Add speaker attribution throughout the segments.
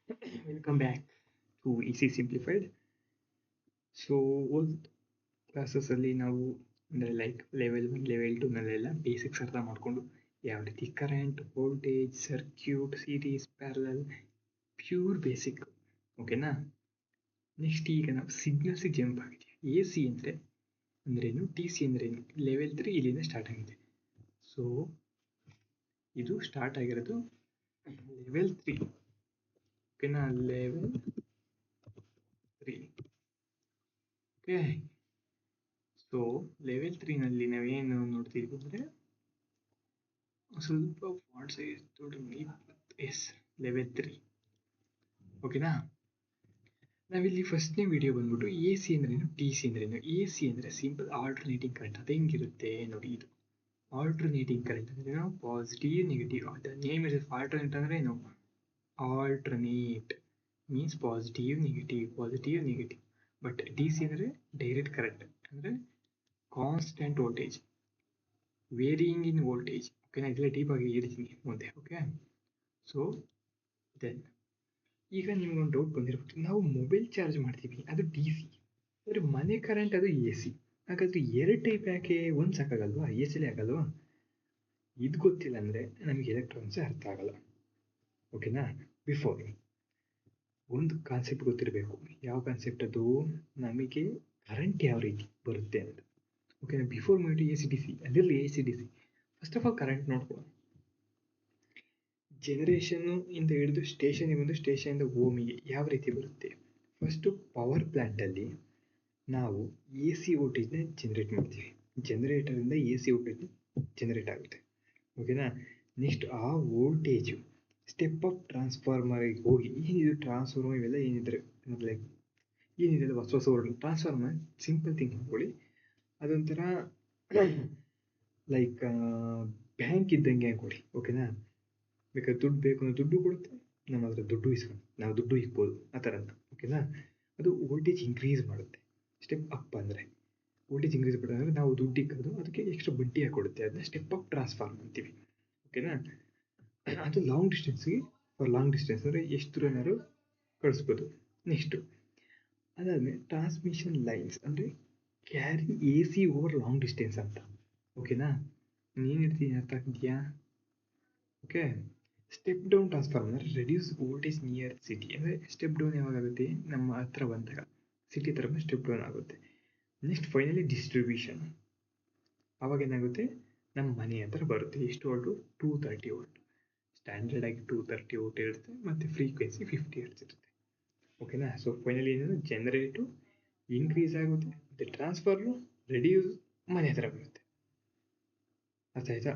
Speaker 1: Welcome back to EC Simplified. So old ಕ್ಲಾಸಸ್ಸಲ್ಲಿ ನಾವು ಅಂದರೆ ಲೈಕ್ ಲೆವೆಲ್ 1 ಲೆವೆಲ್ 2ನಲ್ಲೆಲ್ಲ ಬೇಸಿಕ್ಸ್ ಅರ್ಥ ಮಾಡಿಕೊಂಡು ಯಾವ ರೀತಿ current voltage circuit series parallel pure basic ಓಕೆನಾ. ನೆಕ್ಸ್ಟ್ ಈಗ ನಾವು ಸಿಗ್ನಲ್ಸಿಗೆ ಜಂಪ್ ಆಗಿದೆ. ಎ ಸಿ ಅಂದರೆ ಅಂದ್ರೇನು, ಟಿ ಸಿ ಅಂದ್ರೇನು, ಲೆವೆಲ್ 3 ಇಲ್ಲಿಂದ ಸ್ಟಾರ್ಟ್ ಆಗಿದೆ. ಸೊ ಇದು ಸ್ಟಾರ್ಟ್ ಆಗಿರೋದು ಲೆವೆಲ್ 3 ಓಕೆನಾ. Level 3 okay. ಸೊ ಲೆವೆಲ್ 3ನಲ್ಲಿ ನಾವೇನು ನೋಡ್ತೀವಿ ಅಂದರೆ ಸ್ವಲ್ಪ ಫಾಂಟ್ ಸೈಜ್ ದೊಡ್ಡ ಎಸ್ ಲೆವೆಲ್ 3 ಓಕೆನಾ. ನಾವಿಲ್ಲಿ ಫಸ್ಟ್ನೇ ವಿಡಿಯೋ ಬಂದ್ಬಿಟ್ಟು ಎ ಸಿ ಅಂದ್ರೇನು, ಟಿ ಸಿ ಅಂದ್ರೇನು. ಎ ಸಿ ಅಂದರೆ ಸಿಂಪಲ್ ಆಲ್ಟರ್ನೇಟಿಂಗ್ ಕರೆಂಟ್. ಅದು ಹೆಂಗಿರುತ್ತೆ ನೋಡಿ, ಇದು ಆಲ್ಟರ್ನೇಟಿಂಗ್ ಕರೆಂಟ್ ಅಂದರೆ ನಾವು positive negative. The name is alternate ಅಂದರೆ ಏನು, alternate means positive negative. But D C ಅಂದರೆ ಡೈರೆಕ್ಟ್ ಕರೆಂಟ್ ಅಂದರೆ constant voltage, varying in voltage. ಓಕೆನಾ, ಇದೆಲ್ಲ ಡೀಪ್ ಆಗಿ ಹೇಳ್ತೀನಿ ಮುಂದೆ. ಓಕೆ. ಸೊ ದೆನ್ ಈಗ ನಿಮ್ಗೊಂದು ಡೌಟ್ ಬಂದಿರ್ಬೋದು, ನಾವು ಮೊಬೈಲ್ ಚಾರ್ಜ್ ಮಾಡ್ತೀವಿ ಅದು ಡಿ ಸಿ, ಅಂದರೆ ಮನೆ ಕರೆಂಟ್ ಅದು ಎ ಸಿ. ಹಾಗಾದ್ರೆ ಎರಡು ಟೈಪ್ ಯಾಕೆ, ಒಂದು ಸಾಕಾಗಲ್ವಾ, ಎ ಸಿಲೇ ಆಗಲ್ವಾ? ಇದು ಗೊತ್ತಿಲ್ಲ ಅಂದರೆ ನಮಗೆ ಎಲೆಕ್ಟ್ರಾನ್ಸೇ ಅರ್ಥ ಆಗಲ್ಲ. ಓಕೆನಾ. ಬಿಫೋರ್ ಒಂದು ಕಾನ್ಸೆಪ್ಟ್ ಗೊತ್ತಿರಬೇಕು. ಯಾವ ಕಾನ್ಸೆಪ್ಟ್ ಅದು, ನಮಗೆ ಕರೆಂಟ್ ಯಾವ ರೀತಿ ಬರುತ್ತೆ ಅಂತ. ಓಕೆನಾ. Before moving A C D C, ಅದಿರಲಿ A C D C. First of all current ನೋಡ್ಕೊಳ್ಳೋಣ. ಜನರೇಷನ್ನು ಇಂದ ಹಿಡಿದು ಸ್ಟೇಷನಿಗೆ ಬಂದು ಸ್ಟೇಷನಿಂದ ಹೋಮಿಗೆ ಯಾವ ರೀತಿ ಬರುತ್ತೆ. ಫಸ್ಟು ಪವರ್ ಪ್ಲ್ಯಾಂಟಲ್ಲಿ ನಾವು ಎ ಸಿ ವೋಲ್ಟೇಜ್ನ ಜನರೇಟ್ ಮಾಡ್ತೀವಿ. ಜನರೇಟರಿಂದ ಎ ಸಿ ವೋಲ್ಟೇಜ್ ಜನರೇಟ್ ಆಗುತ್ತೆ. ಓಕೆನಾ. ನೆಕ್ಸ್ಟ್ ಆ ವೋಲ್ಟೇಜು ಸ್ಟೆಪ್ ಅಪ್ ಟ್ರಾನ್ಸ್ಫಾರ್ಮರಿಗೆ ಹೋಗಿ, ಏನಿದು ಟ್ರಾನ್ಸ್ಫಾರ್ಮರ್ ಇವೆಲ್ಲ ಏನಿದ್ರೆ ಲೈಕ್ ಏನಿದೆ ಹೊಸ ಟ್ರಾನ್ಸ್ಫಾರ್ಮರ್ ಸಿಂಪಲ್ ಥಿಂಗ್ ಮಾಡ್ಕೊಳ್ಳಿ. ಅದೊಂಥರ ಲೈಕ್ ಬ್ಯಾಂಕ್ ಇದ್ದಂಗೆ ಅನ್ಕೊಳ್ಳಿ. ಓಕೆನಾ. ಬೇಕಾದ್ರೆ ದುಡ್ಡು ಬೇಕು ಅಂದ್ರೆ ದುಡ್ಡು ಕೊಡುತ್ತೆ, ನಮ್ಮ ಹತ್ರ ದುಡ್ಡು ಇಸ್ಕೊಂಡು ನಾವು ದುಡ್ಡು ಇಕ್ಬೋದು, ಆ ಥರ. ಓಕೆನಾ. ಅದು ವೋಲ್ಟೇಜ್ ಇನ್ಕ್ರೀಸ್ ಮಾಡುತ್ತೆ. ಸ್ಟೆಪ್ ಅಪ್ ಅಂದರೆ ವೋಲ್ಟೇಜ್ ಇನ್ಕ್ರೀಸ್ ಮಾಡೋದಂದರೆ ನಾವು ದುಡ್ಡು ಇಕ್ಕೋದು, ಅದಕ್ಕೆ ಎಕ್ಸ್ಟ್ರಾ ಬಡ್ಡಿ ಹಾಕೊಡುತ್ತೆ. ಅದನ್ನ ಸ್ಟೆಪ್ ಅಪ್ ಟ್ರಾನ್ಸ್ಫಾರ್ಮ್ ಅಂತೀವಿ. ಓಕೆನಾ. ಅದು ಲಾಂಗ್ ಡಿಸ್ಟೆನ್ಸ್ಗೆ, ಲಾಂಗ್ ಡಿಸ್ಟೆನ್ಸ್ ಅಂದರೆ ಎಷ್ಟು ದೂರನಾದ್ರು ಕಳಿಸ್ಬೋದು. ನೆಕ್ಸ್ಟು ಅದಾದಮೇಲೆ ಟ್ರಾನ್ಸ್ಮಿಷನ್ ಲೈನ್ಸ್ ಅಂದರೆ carry A C over long distance ಅಂತ. ಓಕೆನಾ. ಏನು ಹೇಳ್ತೀನಿ ಅರ್ಥ ಆಗ್ತಿದೆಯಾ? Okay. Step down transformer reduce voltage near city. ಅಂದರೆ ಸ್ಟೆಪ್ ಡೌನ್ ಯಾವಾಗುತ್ತೆ, ನಮ್ಮ ಹತ್ರ ಬಂದಾಗ ಸಿಟಿ ಥರ ಸ್ಟೆಪ್ ಡೌನ್ ಆಗುತ್ತೆ. ನೆಕ್ಸ್ಟ್ ಫೈನಲಿ ಡಿಸ್ಟ್ರಿಬ್ಯೂಷನ್, ಆವಾಗ ಏನಾಗುತ್ತೆ, ನಮ್ಮ ಮನೆ ಹತ್ರ ಬರುತ್ತೆ. ಎಷ್ಟು ವೋಲ್ಟು, 230 ವೋಲ್ಟ್. ಸ್ಟ್ಯಾಂಡರ್ಡ್ ಆಗಿ 230 ವೋಲ್ಟ್ ಇರುತ್ತೆ, ಮತ್ತು ಫ್ರೀಕ್ವೆನ್ಸಿ 50 ಹರ್ಟ್ಸ್ ಇರುತ್ತೆ. ಓಕೆನಾ. ಸೊ ಫೈನಲಿ ಏನೇನು, ಜನರೇಟು ಇನ್ಕ್ರೀಸ್ ಆಗುತ್ತೆ, ಮತ್ತು ಟ್ರಾನ್ಸ್ಫಾರ್ಮರ್ ರೆಡ್ಯೂಸ್ ಮನೆ ಹತ್ರ ಬರುತ್ತೆ. ಅರ್ಥ ಆಯ್ತಾ?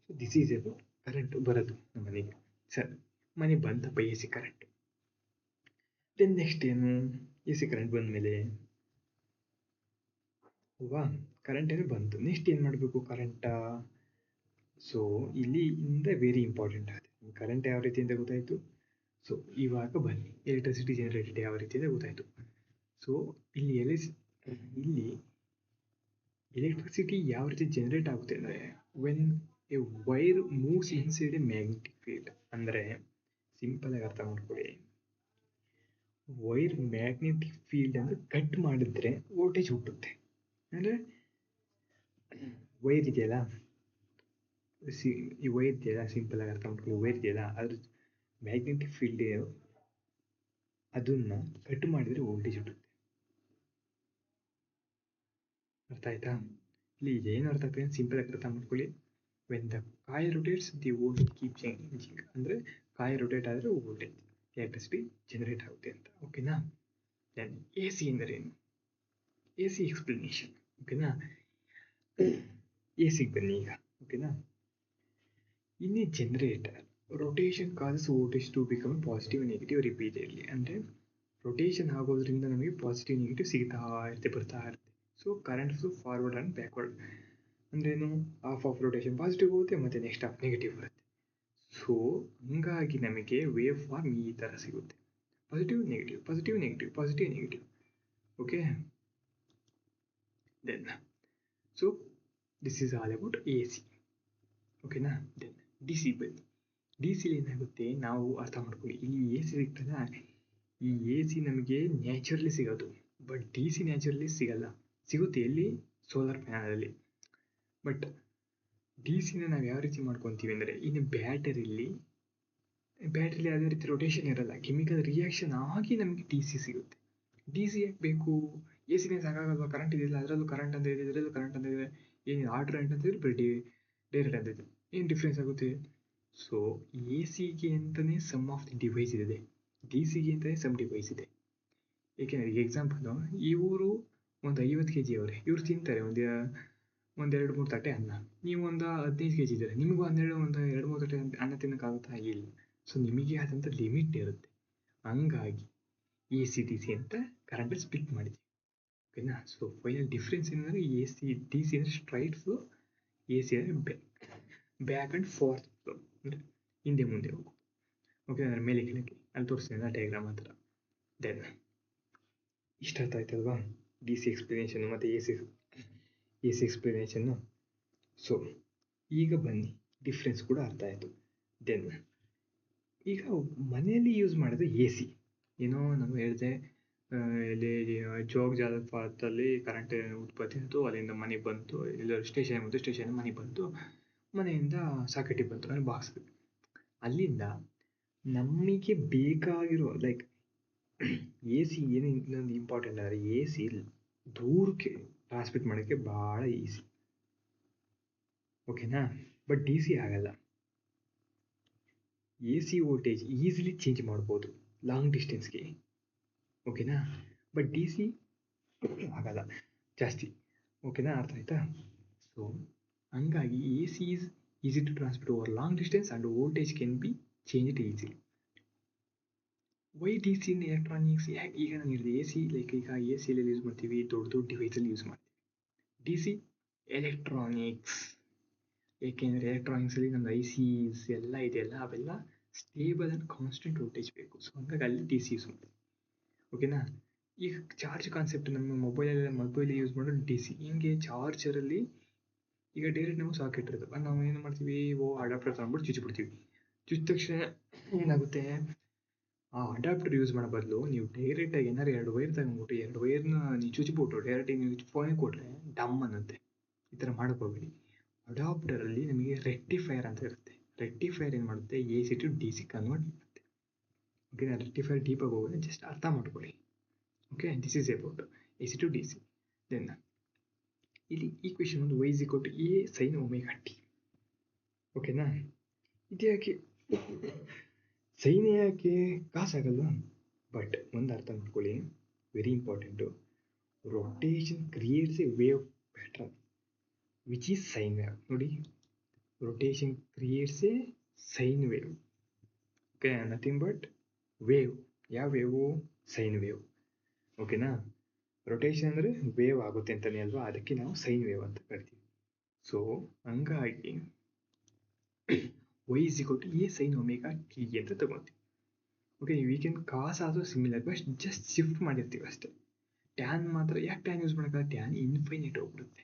Speaker 1: So this is about current ಬರೋದು ನಮ್ಮ ಮನೆಗೆ. ಸರ್, ಮನೆಗೆ ಬಂತಪ್ಪ A C current. Then next ಏನು, ಎ ಸಿ ಕರೆಂಟ್ ಬಂದಮೇಲೆ ಅಲ್ವಾ, ಕರೆಂಟ್ ಏನು ಬಂತು, ನೆಕ್ಸ್ಟ್ ಏನು ಮಾಡಬೇಕು ಕರೆಂಟಾ. ಸೊ ಇಲ್ಲಿ ಇಂದ ವೆರಿ ಇಂಪಾರ್ಟೆಂಟ್ ಆಗುತ್ತೆ. ಕರೆಂಟ್ ಯಾವ ರೀತಿ ಅಂತ ಗೊತ್ತಾಯಿತು. ಸೊ ಇವಾಗ ಬನ್ನಿ, ಎಲೆಕ್ಟ್ರಿಸಿಟಿ ಜನರೇಟೆಡ್ ಯಾವ ರೀತಿ ಅಂತ ಗೊತ್ತಾಯಿತು. ಸೊ ಇಲ್ಲಿ ಇಲ್ಲಿ ಎಲೆಕ್ಟ್ರಿಸಿಟಿ ಯಾವ ರೀತಿ ಜನರೇಟ್ ಆಗುತ್ತೆ ಅಂದರೆ, when A wire moves inside A magnetic field. ಅಂದರೆ ಸಿಂಪಲ್ ಆಗಿ ಅರ್ಥ ಮಾಡ್ಕೊಳ್ಳಿ, ವೈರ್ ಮ್ಯಾಗ್ನೆಟಿಕ್ ಫೀಲ್ಡ್ ಅಂದರೆ ಕಟ್ ಮಾಡಿದ್ರೆ ವೋಲ್ಟೇಜ್ ಹುಟ್ಟುತ್ತೆ. ಅಂದರೆ ವೈರ್ ಇದೆಯಲ್ಲ, ಈ ವೈರ್ ಇದೆಯಲ್ಲ, ಸಿಂಪಲ್ ಆಗಿ ಅರ್ಥ ಮಾಡ್ಕೊಳ್ಳಿ, ವೈರ್ ಇದೆಯಲ್ಲ ಅದ್ರ ಮ್ಯಾಗ್ನೆಟಿಕ್ ಫೀಲ್ಡ್ ಅದನ್ನ ಕಟ್ ಮಾಡಿದರೆ ವೋಲ್ಟೇಜ್ ಹುಟ್ಟುತ್ತೆ. ಅರ್ಥ ಆಯ್ತಾ? ಇಲ್ಲಿ ಏನು ಅರ್ಥ ಆಗ್ತದೆ, ಸಿಂಪಲ್ ಆಗಿ ಅರ್ಥ ಮಾಡ್ಕೊಳ್ಳಿ. When the coil rotates the voltage keep changing. ಅಂದರೆ ಕಾಯಿಲ್ ರೊಟೇಟ್ ಆದರೆ ವೋಲ್ಟೇಜ್ ಎಲೆಕ್ಟ್ರಿಸಿಟಿ ಜನರೇಟ್ ಆಗುತ್ತೆ ಅಂತ. ಓಕೆನಾ. ದೆನ್ ಎ ಸಿ ಎಂದರೇನು, ಎ ಸಿ ಎಕ್ಸ್ಪ್ಲನೇಷನ್. ಓಕೆನಾ. ಎ ಸಿಗೆ ಬನ್ನಿ ಈಗ. ಓಕೆನಾ. In a generator rotation causes voltage to become positive negative repeatedly. ಅಂದರೆ ರೊಟೇಷನ್ ಆಗೋದ್ರಿಂದ ನಮಗೆ ಪಾಸಿಟಿವ್ ನೆಗೆಟಿವ್ ಸಿಗ್ತಾ ಇರುತ್ತೆ, ಬರ್ತಾ ಇರುತ್ತೆ. So currents forward and backward. ಅಂದ್ರೇನು, ಹಾಫ್ ಆಫ್ ರೊಟೇಷನ್ ಪಾಸಿಟಿವ್ ಹೋಗುತ್ತೆ, ಮತ್ತು ನೆಕ್ಸ್ಟ್ ಹಾಫ್ ನೆಗೆಟಿವ್ ಬರುತ್ತೆ. ಸೊ ಹಂಗಾಗಿ ನಮಗೆ ವೇವ್ ಫಾರ್ಮ್ ಈ ಥರ ಸಿಗುತ್ತೆ, positive negative positive negative positive negative. Okay. Then so this is all about A C. ಓಕೆನಾ. ದೆನ್ ಡಿ ಸಿ ಬನ್ನಿ. ಡಿ ಸಿಲಿ ಏನಾಗುತ್ತೆ ನಾವು ಅರ್ಥ ಮಾಡ್ಕೊಳ್ಳಿ, ಇಲ್ಲಿ ಎ ಸಿ ಸಿಗ್ತಲ್ಲ, ಈ ಎ ಸಿ ನಮಗೆ ನ್ಯಾಚುರಲಿ ಸಿಗೋದು, ಬಟ್ ಡಿ ಸಿ ನ್ಯಾಚುರಲಿ ಸಿಗಲ್ಲ. ಸಿಗುತ್ತೆ ಎಲ್ಲಿ? ಸೋಲಾರ್ ಪ್ಯಾನಲಲ್ಲಿ. ಬಟ್ ಡಿ ಸಿನ ನಾವು ಯಾವ ರೀತಿ ಮಾಡ್ಕೊತೀವಿ ಅಂದರೆ, ಇನ್ನು ಬ್ಯಾಟರಿಲಿ ಯಾವುದೇ ರೀತಿ ರೊಟೇಷನ್ ಇರಲ್ಲ, ಕೆಮಿಕಲ್ ರಿಯಾಕ್ಷನ್ ಆಗಿ ನಮಗೆ ಡಿ ಸಿ ಸಿಗುತ್ತೆ. ಡಿ ಸಿ ಯಾಕೆ ಬೇಕು? ಎ ಸಿನೇ ಸಾಕಾಗಲ್ವಾ? ಕರೆಂಟ್ ಇದೆಯಲ್ಲ, ಅದರಲ್ಲೂ ಕರೆಂಟ್ ಅಂತ ಇದೆ, ಇದರಲ್ಲೂ ಕರೆಂಟ್ ಅಂತ ಇದೆ, ಏನು ಆರ್ಡರ್ ಅಂತ ಇದ್ರೆ ಬರೀ ಡೈರೆಕ್ಟ್ ಅಂತ ಇದೆ, ಏನು ಡಿಫ್ರೆನ್ಸ್ ಆಗುತ್ತೆ? ಸೊ ಎ ಸಿಗೆ ಅಂತಲೇ ಸಮ್ ಆಫ್ ದಿ ಡಿವೈಸ್ ಇದೆ, ಡಿ ಸಿಗೆ ಅಂತಲೇ ಸಮ್ ಡಿವೈಸ್ ಇದೆ. ಏಕೆಂದರೆ ಈಗ ಎಕ್ಸಾಂಪಲು, ಇವರು ಒಂದು 50 kg ಅವರೇ, ಇವ್ರು ತಿಂತಾರೆ ಒಂದು 2-3 ತಟ್ಟೆ ಅನ್ನ. ನೀವು ಒಂದು 15 kg ಇದ್ದಾರೆ, ನಿಮಗೂ ಒಂದು 2-3 ತಟ್ಟೆ ಅನ್ನ ತಿನ್ನೋಕ್ಕಾಗುತ್ತಾ? ಇಲ್ಲ. ಸೊ ನಿಮಗೆ ಆದಂಥ ಲಿಮಿಟ್ ಇರುತ್ತೆ. ಹಂಗಾಗಿ ಎ ಸಿ ಡಿ ಸಿ ಅಂತ ಕರೆಂಟ್ ಸ್ಪ್ಲಿಟ್ ಮಾಡಿದ್ವಿ. ಓಕೆನಾ? ಸೊ ಫೈನಲ್ ಡಿಫ್ರೆನ್ಸ್ ಏನಂದರೆ, ಎ ಸಿ ಡಿ ಸಿ ಅಂದರೆ ಸ್ಟ್ರೈಟ್ ಫ್ಲೋ, ಎ ಸಿ ಅಂದರೆ ಬ್ಯಾಕ್ ಆ್ಯಂಡ್ ಫೋರ್ತ್ ಫ್ಲೋ, ಅಂದರೆ ಹಿಂದೆ ಮುಂದೆ ಹೋಗು. ಓಕೆ, ಅಂದರೆ ಮೇಲೆ ಕೆಳಗೆ ಅಲ್ಲಿ ತೋರಿಸ್ತೀನಿ ಡಯಾಗ್ರಾಮ್ ಆ ಥರ. ದೆನ್ ಇಷ್ಟ ಅರ್ಥ ಆಯ್ತಲ್ವಾ? ಡಿ ಸಿ ಎಕ್ಸ್ಪ್ಲನೇಷನ್ನು ಮತ್ತು ಎ ಸಿ ಎಕ್ಸ್ಪ್ಲನೇಷನ್ನು. ಸೊ ಈಗ ಬನ್ನಿ, ಡಿಫ್ರೆನ್ಸ್ ಕೂಡ ಅರ್ಥ ಆಯಿತು. ದೆನ್ ಈಗ ಮನೆಯಲ್ಲಿ ಯೂಸ್ ಮಾಡೋದು ಎ ಸಿ. ಏನೋ ನಾನು ಹೇಳಿದೆ, ಇಲ್ಲಿ ಜೋಗ ಜಲಪಾತದಲ್ಲಿ ಕರೆಂಟ್ ಉತ್ಪತ್ತಿ ಆಯಿತು, ಅಲ್ಲಿಂದ ಮನೆಗೆ ಬಂತು, ಇಲ್ಲ ಸ್ಟೇಷನ್ ಬಂತು, ಸ್ಟೇಷನ್ ಮನೆಗೆ ಬಂತು, ಮನೆಯಿಂದ ಸಾಕೆಟಿಗೆ ಬಂತು, ಅಂದರೆ ಬಾಕ್ಸ್. ಅಲ್ಲಿಂದ ನಮಗೆ ಬೇಕಾಗಿರೋ ಲೈಕ್ ಎ ಸಿ ಏನು ಇನ್ನೊಂದು ಇಂಪಾರ್ಟೆಂಟ್ ಅಂದರೆ, ಎ ಸಿ ದೂರಕ್ಕೆ ಟ್ರಾನ್ಸ್ಮಿಟ್ ಮಾಡೋಕ್ಕೆ ಭಾಳ ಈಸಿ. ಓಕೆನಾ? ಬಟ್ ಡಿ ಸಿ ಆಗಲ್ಲ. A C voltage easily change ಮಾಡ್ಬೋದು ಲಾಂಗ್ ಡಿಸ್ಟೆನ್ಸ್ಗೆ. ಓಕೆನಾ? ಬಟ್ ಡಿ ಸಿ ಆಗಲ್ಲ ಜಾಸ್ತಿ. ಓಕೆನಾ? ಅರ್ಥ ಆಯ್ತಾ? ಸೊ ಹಂಗಾಗಿ A C is easy to transmit over long distance and voltage can be changed easily. Why D C in electronics? ಯಾಕೆ ಈಗ ನಾನು ಹೇಳಿದೆ ಎ ಸಿ, ಲೈಕ್ ಈಗ ಎ ಸಿಯಲ್ಲಿ ಯೂಸ್ ಮಾಡ್ತೀವಿ, ದೊಡ್ಡ ದೊಡ್ಡ ಡಿವೈಸಲ್ಲಿ ಯೂಸ್ ಮಾಡ್ತೀವಿ. ಡಿ ಸಿ ಎಲೆಕ್ಟ್ರಾನಿಕ್ಸ್, ಏಕೆಂದರೆ ಎಲೆಕ್ಟ್ರಾನಿಕ್ಸಲ್ಲಿ ನಮ್ದು ಐ ಸಿಸ್ ಎಲ್ಲ ಇದೆಯಲ್ಲ, ಅವೆಲ್ಲ ಸ್ಟೇಬಲ್ ಆ್ಯಂಡ್ ಕಾನ್ಸ್ಟೆಂಟ್ ವೋಲ್ಟೇಜ್ ಬೇಕು. ಸೊ ಹಂಗಾಗಿ ಅಲ್ಲಿ ಡಿ ಸಿ ಯೂಸ್ ಮಾಡ್ತೀವಿ. ಓಕೆನಾ? ಈಗ ಚಾರ್ಜ್ ಕಾನ್ಸೆಪ್ಟ್ ನಮ್ಮ ಮೊಬೈಲ್ ಯೂಸ್ ಮಾಡೋದು ಡಿ ಸಿ. ಹಿಂಗೆ ಚಾರ್ಜರಲ್ಲಿ ಈಗ ಡೈರೆಕ್ಟ್ ನಾವು ಸಾಕೆಟ್ ಇರ್ತದೆ, ನಾವು ಏನು ಮಾಡ್ತೀವಿ, ಅಡಾಪ್ಟರ್ ತಗೊಂಡ್ಬಿಟ್ಟು ಚುಚ್ಚಿಬಿಡ್ತೀವಿ. ಚುಚ್ಚಿದ ತಕ್ಷಣ ಏನಾಗುತ್ತೆ, ಆ ಅಡಾಪ್ಟರ್ ಯೂಸ್ ಮಾಡೋ ಬದಲು ನೀವು ಡೈರೆಕ್ಟಾಗಿ ಏನಾದ್ರು 2 ವೈರ್ ತಗೊಂಡ್ಬಿಟ್ಟು 2 ವೈರ್ನ ನೀವು ಚುಚ್ಚಿಬಿಟ್ಟು ಡೈರೆಕ್ಟಾಗಿ ನೀವು ಫೋನಿಗೆ ಕೊಟ್ಟರೆ ಡಮ್ ಅನ್ನುತ್ತೆ. ಈ ಥರ ಮಾಡ್ಕೋಬೇಡಿ. ಅಡಾಪ್ಟರಲ್ಲಿ ನಮಗೆ ರೆಕ್ಟಿಫೈಯರ್ ಅಂತ ಇರುತ್ತೆ. ರೆಕ್ಟಿಫೈಯರ್ ಏನು ಮಾಡುತ್ತೆ, A C to D C convert ಮಾಡುತ್ತೆ. ಓಕೆ, ರೆಕ್ಟಿಫೈಯರ್ ಡೀಪಾಗಿ ಹೋಗೋದು, ಜಸ್ಟ್ ಅರ್ಥ ಮಾಡ್ಕೊಳ್ಳಿ. Okay, this is about A C to D C. Then ಇಲ್ಲಿ ಈಕ್ವೇಷನ್ ಒಂದು y = a sin ωt. ಓಕೆನಾ? ಇದ್ಯಾಕೆ ಸೈನ್ ಯಾಕೆ ಕಾಸಾಗಲ್ವಾ? ಬಟ್ ಒಂದು ಅರ್ಥ ಮಾಡ್ಕೊಳ್ಳಿ, very important. Rotation creates a wave pattern which is sine wave. ನೋಡಿ, rotation creates a sine wave. Okay, nothing but wave. ಯಾವ ವೇವು? Sine wave. ಓಕೆನಾ? ರೊಟೇಷನ್ ಅಂದರೆ ವೇವ್ ಆಗುತ್ತೆ ಅಂತಲೇ ಅಲ್ವಾ, ಅದಕ್ಕೆ ನಾವು ಸೈನ್ ವೇವ್ ಅಂತ ಕರಿತೀವಿ. ಸೊ ಹಂಗಾಗಿ y = a sin ωt ಅಂತ ತಗೊಳ್ತೀವಿ. Okay, we can cause also similar, but just shift ಮಾಡಿರ್ತೀವಿ ಅಷ್ಟೇ. ಟ್ಯಾನ್ ಮಾತ್ರ ಯಾಕೆ ಟ್ಯಾನ್ ಯೂಸ್ ಮಾಡೋಕ್ಕಲ್ಲ? ಟ್ಯಾನ್ ಇನ್ಫೈನೈಟ್ ಹೋಗ್ಬಿಡುತ್ತೆ.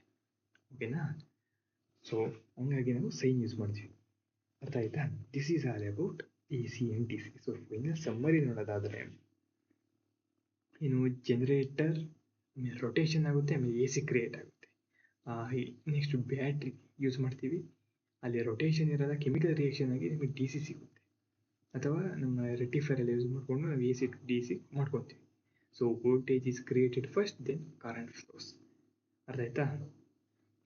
Speaker 1: ಓಕೆನಾ? ಸೊ ಹಂಗಾಗಿ ನಾವು ಸೈನ್ ಯೂಸ್ ಮಾಡ್ತೀವಿ. ಅರ್ಥ ಆಯ್ತಾ? This is all about A C and D C. So final summary ನೋಡೋದಾದರೆ, ಏನು ಜನರೇಟರ್ ರೊಟೇಷನ್ ಆಗುತ್ತೆ, ಆಮೇಲೆ ಎ ಸಿ ಕ್ರಿಯೇಟ್ ಆಗುತ್ತೆ. ನೆಕ್ಸ್ಟ್ ಬ್ಯಾಟ್ರಿ ಯೂಸ್ ಮಾಡ್ತೀವಿ, ಅಲ್ಲಿ ರೊಟೇಷನ್ ಇರೋದ ಕೆಮಿಕಲ್ ರಿಯಾಕ್ಷನ್ ಆಗಿ ನಿಮಗೆ ಡಿ ಸಿ ಸಿಗುತ್ತೆ, ಅಥವಾ ನಮ್ಮ ರೆಕ್ಟಿಫೈರಲ್ಲಿ ಯೂಸ್ ಮಾಡಿಕೊಂಡು ನಾವು A C to D C ಮಾಡ್ಕೊತೀವಿ. So voltage is created first, then current flows. ಅರ್ಥ ಆಯ್ತಾ?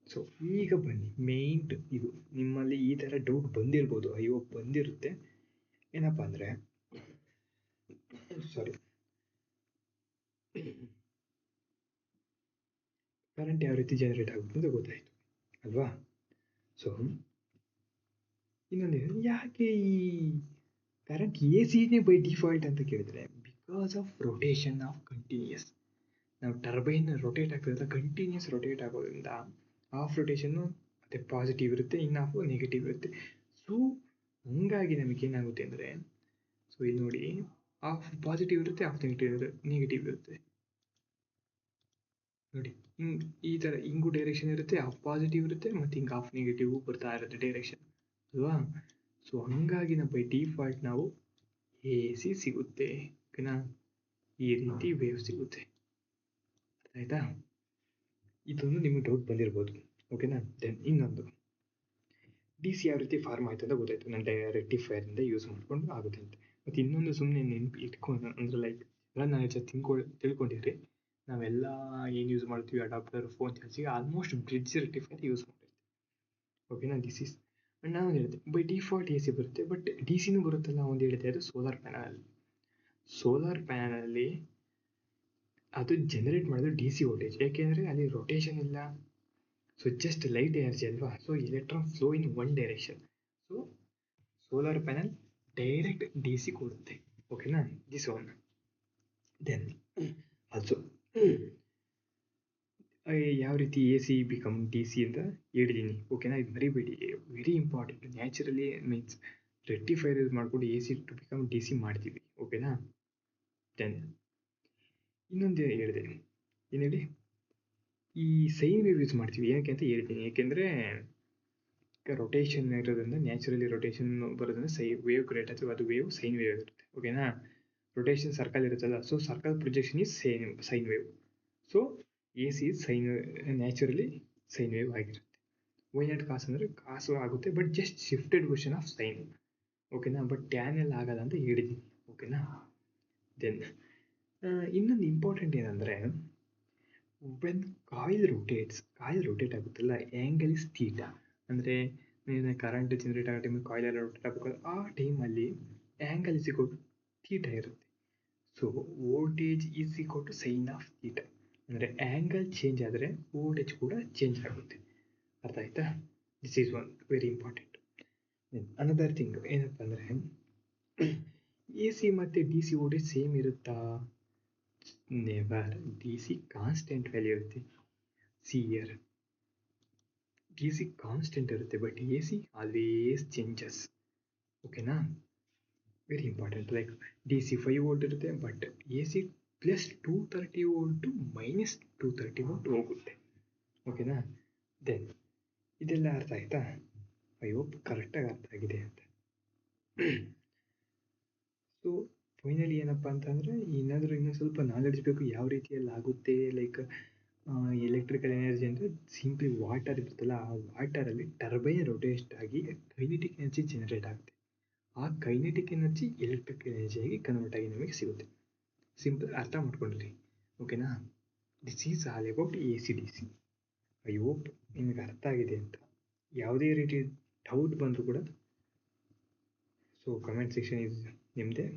Speaker 1: ಸೊ ಈಗ ಬನ್ನಿ ಮೇನ್ ಇದು. ನಿಮ್ಮಲ್ಲಿ ಈ ಥರ ಡೌಟ್ ಬಂದಿರ್ಬೋದು, ಅಯ್ಯೋ ಬಂದಿರುತ್ತೆ. ಏನಪ್ಪ ಅಂದರೆ, ಸಾರಿ, ಕರೆಂಟ್ ಯಾವ ರೀತಿ ಜನರೇಟ್ ಆಗುತ್ತೆ ಅಂತ ಗೊತ್ತಾಯಿತು ಅಲ್ವಾ? ಸೊ ಇನ್ನೊಂದು, ಯಾಕೆ ಈ ಕರೆಂಟ್ ಎ ಸಿನೇ ಬೈ ಡಿಫಾಲ್ಟ್ ಅಂತ ಕೇಳಿದರೆ, because of rotation of continuous. ನಾವು ಟರ್ಬೈನ್ ರೊಟೇಟ್ ಆಗ್ತದಲ್ಲ, ಕಂಟಿನ್ಯೂಸ್ ರೊಟೇಟ್ ಆಗೋದ್ರಿಂದ ಆಫ್ ರೊಟೇಷನ್ನು ಮತ್ತು ಪಾಸಿಟಿವ್ ಇರುತ್ತೆ, ಇನ್ನು ಆಫ್ ನೆಗೆಟಿವ್ ಇರುತ್ತೆ. ಸೊ ಹಂಗಾಗಿ ನಮಗೇನಾಗುತ್ತೆ ಅಂದರೆ, ಸೊ ಇಲ್ಲಿ ನೋಡಿ, ಆಫ್ ಪಾಸಿಟಿವ್ ಇರುತ್ತೆ, ಆಫ್ ನೆಗೆಟಿವ್ ಇರುತ್ತೆ. ನೋಡಿ, ಹಿಂಗೆ ಈ ಥರ ಹಿಂಗೂ ಡೈರೆಕ್ಷನ್ ಇರುತ್ತೆ, ಆಫ್ ಪಾಸಿಟಿವ್ ಇರುತ್ತೆ, ಮತ್ತು ಹಿಂಗೆ ಆಫ್ ನೆಗೆಟಿವ್ ಬರ್ತಾ ಇರುತ್ತೆ ಡೈರೆಕ್ಷನ್ ಅಲ್ವಾ? ಸೊ ಹಂಗಾಗಿ ನಾವು ಬೈ ಡಿಫಾಲ್ಟ್ ನಾವು ಎ ಸಿ ಸಿಗುತ್ತೆ, ಓಕೆನಾ. ಈ ರೀತಿ ವೇವ್ ಸಿಗುತ್ತೆ, ಆಯಿತಾ. ಇದೊಂದು ನಿಮಗೆ ಡೌಟ್ ಬಂದಿರ್ಬೋದು, ಓಕೆನಾ. ದೆನ್ ಇನ್ನೊಂದು ಡಿ ಸಿ ಯಾವ ರೀತಿ ಫಾರ್ಮ್ ಆಯ್ತು ಅಂತ ಗೊತ್ತಾಯ್ತು, ನಾನು ರೆಕ್ಟಿಫೈರಿಂದ ಯೂಸ್ ಮಾಡ್ಕೊಂಡು ಆಗುತ್ತೆ ಅಂತ. ಮತ್ತು ಇನ್ನೊಂದು ಸುಮ್ಮನೆ ನೆನಪು ಇಟ್ಕೊಂಡು ಅಂದರೆ ಲೈಕ್ ಎಲ್ಲ ನಾಲೆಜ್ ತಿಳ್ಕೊಂಡಿರಿ. ನಾವೆಲ್ಲ ಏನು ಯೂಸ್ ಮಾಡ್ತೀವಿ ಅಡಾಪ್ಟರ್ ಫೋನ್ ಚಾರ್ಜಿಗೆ ಆಲ್ಮೋಸ್ಟ್ ಬ್ರಿಡ್ಜ್ ರೆಕ್ಟಿಫೈರ್ ಯೂಸ್ ಮಾಡಿರ್ತೀವಿ, ಓಕೆನಾ. ದಿಸ್ ಈಸ್ ನಾನು ಹೇಳಿದೆ ಬೈ ಡಿಫಾಲ್ಟ್ ಎ ಸಿ ಬರುತ್ತೆ, ಬಟ್ ಡಿ ಸಿನೂ ಬರುತ್ತಲ್ಲ ಒಂದು ಹೇಳಿದೆ, ಅದು ಸೋಲಾರ್ ಪ್ಯಾನಲ್. ಸೋಲಾರ್ ಪ್ಯಾನಲಲ್ಲಿ ಅದು ಜನರೇಟ್ ಮಾಡೋದು ಡಿ ಸಿ ವೋಲ್ಟೇಜ್, ಯಾಕೆಂದರೆ ಅಲ್ಲಿ ರೊಟೇಷನ್ ಇಲ್ಲ. ಸೊ ಜಸ್ಟ್ ಲೈಟ್ ಎನರ್ಜಿ ಅಲ್ವಾ, so electron flow in one direction. So solar panel direct D C ಕೊಡುತ್ತೆ, ಓಕೆನಾ. This one. ದೆನ್ ಆಲ್ಸೋ ಯಾವ ರೀತಿ A C become D C ಅಂತ ಹೇಳಿದ್ದೀನಿ, ಓಕೆನಾ. ಇದು ಮರಿಬೇಡಿ, very important. Naturally means rectifier use ಮಾಡಿಕೊಂಡು A C to become D C ಮಾಡ್ತೀವಿ, ಓಕೆನಾ. ದೆನ್ ಇನ್ನೊಂದು ಹೇಳಿದೆ, ಏನು ಹೇಳಿ, ಈ ಸೈನ್ ವೇವ್ ಯೂಸ್ ಮಾಡ್ತೀವಿ ಏನಕ್ಕೆ ಅಂತ ಹೇಳ್ತೀನಿ. ಏಕೆಂದರೆ ರೊಟೇಷನ್ ಇರೋದ್ರಿಂದ, ನ್ಯಾಚುರಲಿ ರೊಟೇಷನ್ ಬರೋದ್ರಿಂದ ವೇವ್ ಕ್ರಿಯೇಟ್ ಆಗ್ತದೆ, ಅದು ವೇವ್ ಸೈನ್ ವೇವ್ ಇರುತ್ತೆ, ಓಕೆನಾ. ರೊಟೇಷನ್ ಸರ್ಕಲ್ ಇರುತ್ತಲ್ಲ, so circle projection is sine wave. So A C sine naturally sine wave ಆಗಿರುತ್ತೆ. ವೈ ನಾಟ್ ಕಾಸ್ ಅಂದರೆ ಕಾಸು ಆಗುತ್ತೆ, but just shifted version of sine, ಓಕೆನಾ. ಬಟ್ ಟ್ಯಾನ್ ಎಲ್ಲ ಆಗಲ್ಲ ಅಂತ ಹೇಳಿದ್ದೀನಿ, ಓಕೆನಾ. ದೆನ್ ಇನ್ನೊಂದು ಇಂಪಾರ್ಟೆಂಟ್ ಏನಂದರೆ, ವೆನ್ ಕಾಯಿಲ್ ರೊಟೇಟ್ ಆಗುತ್ತಲ್ಲ, ಆ್ಯಂಗಲ್ ಇಸ್ ಥೀಟಾ. ಅಂದರೆ ಕರೆಂಟ್ ಜನರೇಟ್ ಆಗೋ ಟೈಮಲ್ಲಿ ಕಾಯಿಲ್ ಎಲ್ಲ ರೊಟೇಟ್ ಆಗಬೇಕು, ಆ ಟೈಮಲ್ಲಿ angle is equal to theta ಇರುತ್ತೆ. So voltage is equal to sine of theta. ಅಂದರೆ ಆ್ಯಂಗಲ್ ಚೇಂಜ್ ಆದರೆ ವೋಲ್ಟೇಜ್ ಕೂಡ ಚೇಂಜ್ ಆಗುತ್ತೆ, ಅರ್ಥ ಆಯ್ತಾ. This is one very important. Another thing ಏನಪ್ಪ ಅಂದರೆ, ಎ ಸಿ ಮತ್ತು ಡಿ ಸಿ ವೋಲ್ಟೇಜ್ ಸೇಮ್ ಇರುತ್ತಾ? Never. D C constant value ಇರುತ್ತೆ. See here D C constant ಇರುತ್ತೆ, but A C always changes, ಓಕೆನಾ. Very important. Like D C 5 volt ಇರುತ್ತೆ, but A C plus 230 volt minus 230 volt ಹೋಗುತ್ತೆ, ಓಕೆನಾ. Then ಇದೆಲ್ಲ ಅರ್ಥ ಆಯ್ತಾ? ಐ ಹೋಪ್ ಕರೆಕ್ಟಾಗಿ ಅರ್ಥ ಆಗಿದೆ ಅಂತ. ಸೊ ಫೈನಲಿ ಏನಪ್ಪ ಅಂತಂದರೆ, ಏನಾದರೂ ಇನ್ನೊಂದು ಸ್ವಲ್ಪ ನಾಲೆಡ್ಜ್ ಬೇಕು ಯಾವ ರೀತಿಯಲ್ಲಿ ಆಗುತ್ತೆ. ಲೈಕ್ ಎಲೆಕ್ಟ್ರಿಕಲ್ ಎನರ್ಜಿ ಅಂದರೆ ಸಿಂಪ್ಲಿ ವಾಟರ್ ಇರುತ್ತಲ್ಲ, ಆ ವಾಟರಲ್ಲಿ ಟರ್ಬೈನ್ ರೊಟೇಟ್ ಆಗಿ ಕೈನೆಟಿಕ್ ಎನರ್ಜಿ ಜನರೇಟ್ ಆಗುತ್ತೆ. ಆ ಕೈನೆಟಿಕ್ ಎನರ್ಜಿ ಎಲೆಕ್ಟ್ರಿಕಲ್ ಎನರ್ಜಿಯಾಗಿ ಕನ್ವರ್ಟ್ ಆಗಿ ನಮಗೆ ಸಿಗುತ್ತೆ. ಸಿಂಪಲ್ ಅರ್ಥ ಮಾಡ್ಕೊಂಡಿರಿ, ಓಕೆನಾ. This is all about A C D C. I hope ನಿಮಗೆ ಅರ್ಥ ಆಗಿದೆ ಅಂತ. ಯಾವುದೇ ರೀತಿ ಡೌಟ್ ಬಂದರೂ ಕೂಡ ಸೊ ಕಮೆಂಟ್ ಸೆಕ್ಷನ್ ಇಸ್ ನಿಮ್ಮದೇ.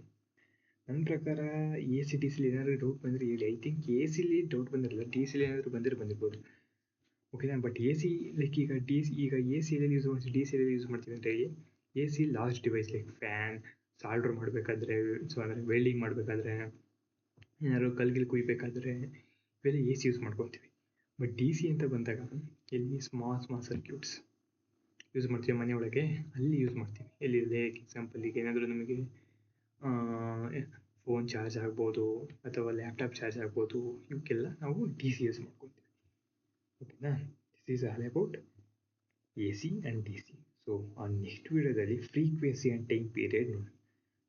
Speaker 1: ನನ್ನ ಪ್ರಕಾರ ಎ ಸಿ ಡಿ ಸಿಲಿ ಏನಾದರೂ ಡೌಟ್ ಬಂದರೆ ಹೇಳಿ. ಐ ಥಿಂಕ್ ಎ ಸಿಲಿ ಡೌಟ್ ಬಂದಿರಲ್ಲ, ಡಿ ಸಿಲಿ ಏನಾದರೂ ಬಂದಿರ್ಬೋದು, ಓಕೆನಾ. ಬಟ್ ಎ ಸಿ ಲೈಕ್ ಈಗ ಎ ಸಿ ಎಲ್ಲೆಲ್ಲಿ ಯೂಸ್ ಮಾಡ್ತೀವಿ, ಡಿ ಸಿ ಎಲ್ಲೆಲ್ಲಿ ಯೂಸ್ ಮಾಡ್ತೀವಿ ಅಂತ ಹೇಳಿ. A C large device like fan, solder ಮಾಡಬೇಕಾದ್ರೆ, ಸೊ ಅಂದರೆ ವೆಲ್ಡಿಂಗ್ ಮಾಡಬೇಕಾದ್ರೆ, ಏನಾದ್ರು ಕಲ್ಗಿಲ್ ಕುಯ್ಬೇಕಾದ್ರೆ ಇವೆಲ್ಲ ಎ ಸಿ ಯೂಸ್ ಮಾಡ್ಕೊತೀವಿ. ಬಟ್ ಡಿ ಸಿ ಅಂತ ಬಂದಾಗ ಎಲ್ಲಿ ಸ್ಮಾಲ್ ಸರ್ಕ್ಯೂಟ್ಸ್ ಯೂಸ್ ಮಾಡ್ತೀವಿ ಮನೆ ಒಳಗೆ, ಅಲ್ಲಿ ಯೂಸ್ ಮಾಡ್ತೀವಿ. ಎಲ್ಲಿ ಲೈಕ್ ಎಕ್ಸಾಂಪಲ್ ಈಗ ಏನಾದರೂ ನಮಗೆ ಫೋನ್ ಚಾರ್ಜ್ ಆಗ್ಬೋದು ಅಥವಾ ಲ್ಯಾಪ್ಟಾಪ್ ಚಾರ್ಜ್ ಆಗ್ಬೋದು, ಇವಕ್ಕೆಲ್ಲ ನಾವು ಡಿ ಸಿ ಯೂಸ್ ಮಾಡ್ಕೊತೀವಿ, ಓಕೆನಾ. This is all about A C and D C. So ಆ ನೆಕ್ಸ್ಟ್ ವೀಡಿಯೋದಲ್ಲಿ ಫ್ರೀಕ್ವೆನ್ಸಿ ಆ್ಯಂಡ್ ಟೈಮ್ ಪೀರಿಯಡ್ ನೋಡಿ.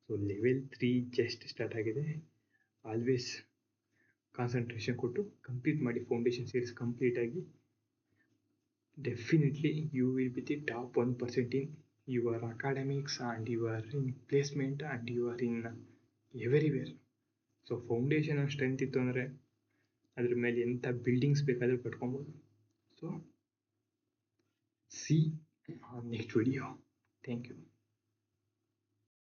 Speaker 1: ಸೊ ಲೆವೆಲ್ 3 ಜಸ್ಟ್ ಸ್ಟಾರ್ಟ್ ಆಗಿದೆ. ಆಲ್ವೇಸ್ ಕಾನ್ಸಂಟ್ರೇಷನ್ ಕೊಟ್ಟು ಕಂಪ್ಲೀಟ್ ಮಾಡಿ. ಫೌಂಡೇಶನ್ ಸೀರೀಸ್ ಕಂಪ್ಲೀಟಾಗಿ definitely you will be the top 1% in your academics and your in placement and your in everywhere. So foundation strength ಇತ್ತು ಅಂದರೆ ಅದ್ರ ಮೇಲೆ ಎಂಥ ಬಿಲ್ಡಿಂಗ್ಸ್ ಬೇಕಾದರೂ ಕಟ್ಕೊಬೋದು. So see next video. Thank you.